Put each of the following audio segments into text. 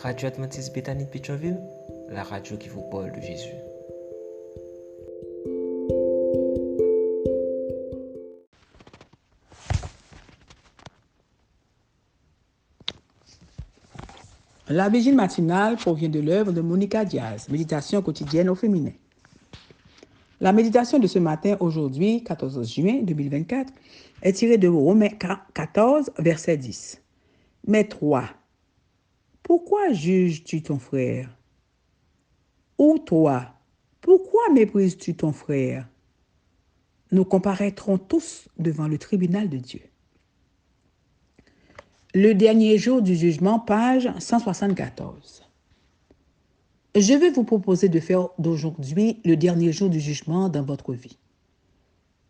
Radio Adventiste Bethany de Pétionville, la radio qui vous parle de Jésus. La vigile matinale provient de l'œuvre de Monica Diaz, Méditation quotidienne au féminin. La méditation de ce matin, aujourd'hui, 14 juin 2024, est tirée de Romains 14, verset 10. Mais toi, pourquoi juges-tu ton frère? Ou toi, pourquoi méprises-tu ton frère? Nous comparaîtrons tous devant le tribunal de Dieu. Le dernier jour du jugement, page 174. Je vais vous proposer de faire d'aujourd'hui le dernier jour du jugement dans votre vie.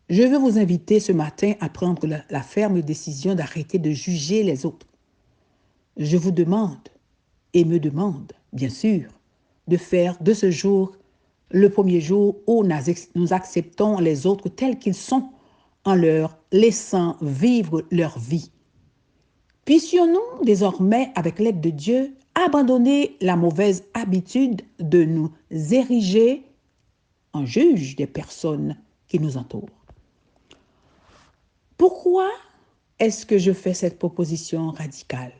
Je veux vous inviter ce matin à prendre la ferme décision d'arrêter de juger les autres. Je vous demande, et me demande, bien sûr, de faire de ce jour le premier jour où nous acceptons les autres tels qu'ils sont en leur laissant vivre leur vie. Puissions-nous désormais, avec l'aide de Dieu, abandonner la mauvaise habitude de nous ériger en juge des personnes qui nous entourent. Pourquoi est-ce que je fais cette proposition radicale?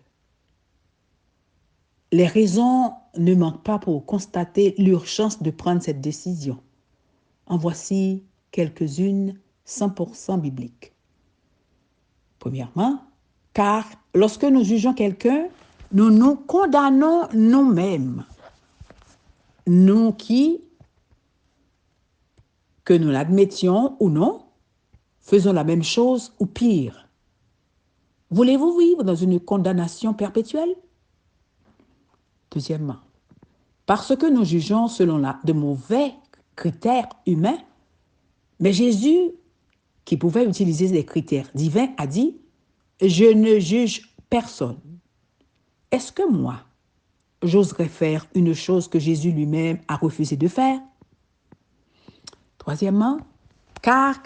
Les raisons ne manquent pas pour constater l'urgence de prendre cette décision. En voici quelques-unes 100% bibliques. Premièrement, car lorsque nous jugeons quelqu'un, nous nous condamnons nous-mêmes. Nous qui, que nous l'admettions ou non, faisons la même chose ou pire. Voulez-vous vivre dans une condamnation perpétuelle? Deuxièmement, parce que nous jugeons selon de mauvais critères humains, mais Jésus, qui pouvait utiliser des critères divins, a dit « Je ne juge personne ». Est-ce que moi, j'oserais faire une chose que Jésus lui-même a refusé de faire? Troisièmement, car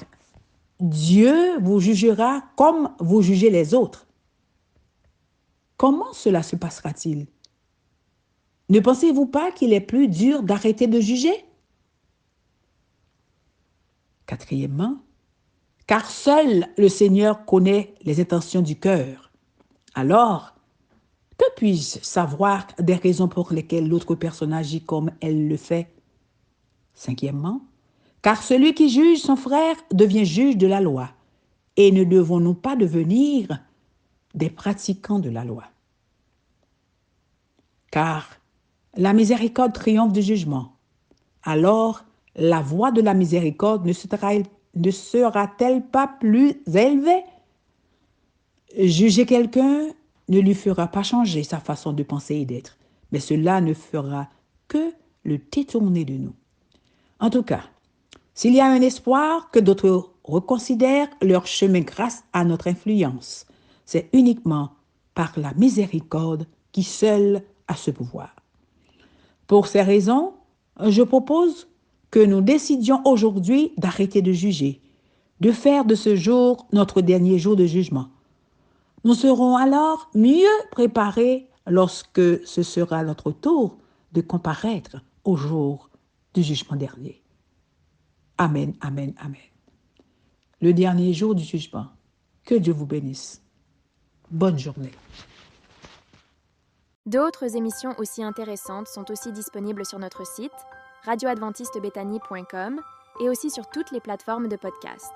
Dieu vous jugera comme vous jugez les autres. Comment cela se passera-t-il? Ne pensez-vous pas qu'il est plus dur d'arrêter de juger? Quatrièmement, car seul le Seigneur connaît les intentions du cœur. Alors, que puis-je savoir des raisons pour lesquelles l'autre personne agit comme elle le fait? Cinquièmement, car celui qui juge son frère devient juge de la loi. Et ne devons-nous pas devenir des pratiquants de la loi? Car la miséricorde triomphe du jugement. Alors, la voix de la miséricorde ne sera-t-elle pas plus élevée? Juger quelqu'un ne lui fera pas changer sa façon de penser et d'être, mais cela ne fera que le détourner de nous. En tout cas, s'il y a un espoir que d'autres reconsidèrent leur chemin grâce à notre influence, c'est uniquement par la miséricorde qui seule a ce pouvoir. Pour ces raisons, je propose que nous décidions aujourd'hui d'arrêter de juger, de faire de ce jour notre dernier jour de jugement. Nous serons alors mieux préparés lorsque ce sera notre tour de comparaître au jour du jugement dernier. Amen, amen, amen. Le dernier jour du jugement. Que Dieu vous bénisse. Bonne journée. D'autres émissions aussi intéressantes sont aussi disponibles sur notre site radioadventistebethany.com et aussi sur toutes les plateformes de podcast.